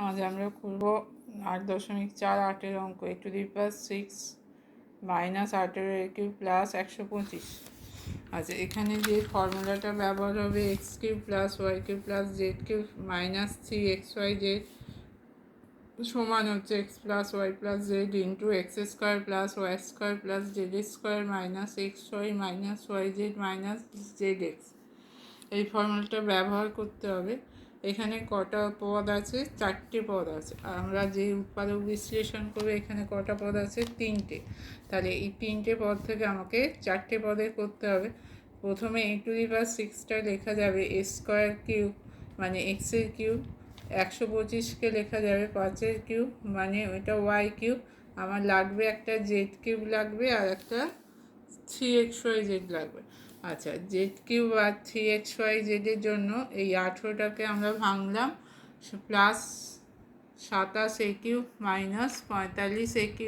আমাদের আমরা করব 8.48 অঙ্ক a⁶ মাইনাস 18 প্লাস 125। আচ্ছা, এখানে যে ফর্মুলাটা ব্যবহার হবে x³ plus y³ plus z³ minus 3xyz সমান হচ্ছে x plus y plus z into x² plus y² plus z² minus xy minus yz minus zx। এই ফর্মুলাটা ব্যবহার করতে হবে। এখানে কটা পদ আছে? 4টে পদ আছে। আমরা যে উৎপাদক বিশ্লেষণ করবো এখানে কটা পদ আছে? 3টে। তাহলে এই 3টে পদ থেকে আমাকে 4টে পদের করতে হবে। প্রথমে a⁶ লেখা যাবে a² মানে x-এর কিউব, 125কে লেখা যাবে 5-এর কিউব মানে ওইটা y³ আমার লাগবে একটা z³ লাগবে আর একটা 3xyz লাগবে। আচ্ছা, z³ আর 3xyz এর জন্য এই 18টাকে আমরা ভাঙলাম, plus 27a³ minus 45a³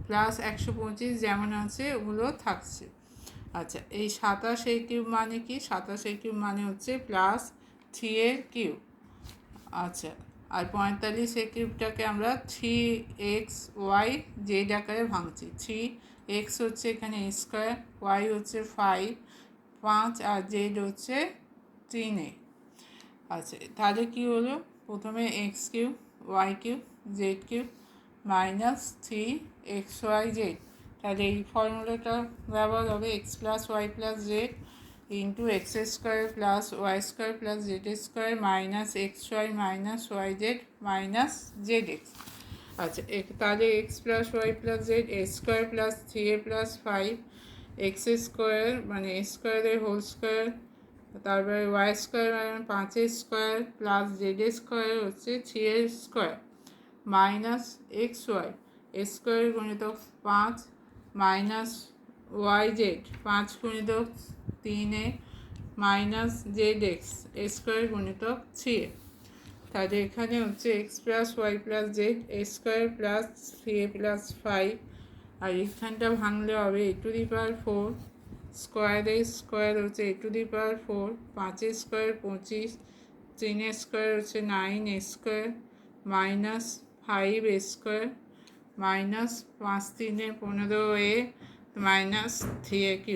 plus 125 যেমন আছে ওগুলো থাকছে। আচ্ছা, এই 27a³ মানে কি? 27a³ মানে হচ্ছে প্লাস 3a³। আচ্ছা, আর 45a³ আমরা 3xyz আকারে ভাঙছি। 3x হচ্ছে এখানে a², y হচ্ছে 5 আর z হচ্ছে 3a। আচ্ছা, তাহলে কি হলো? প্রথমে x³ y³ z³ minus 3xyz। তাহলে এই ফর্মুলাটা ব্যবহার হবে x plus y plus z into x² plus y² plus z² minus xy minus yz minus zx। আচ্ছা, তাহলে x plus y plus z a² plus 3a plus 5x² মানে a² whole square, তারপরে y² মানে 5a² plus z² হচ্ছে 3a² minus xy a² গুণিতক 5 minus yz 5 গুণিতক 3a minus zx a² গুণিতক 3a। তাহলে এখানে হচ্ছে x plus y plus z a² plus 3a plus 5 আর এখানটা ভাঙলে হবে a⁴ স্কোয়ার হচ্ছে a⁴ 5a² 25, 3a² হচ্ছে 9a² minus 5a² minus 5 3 15a minus 3a³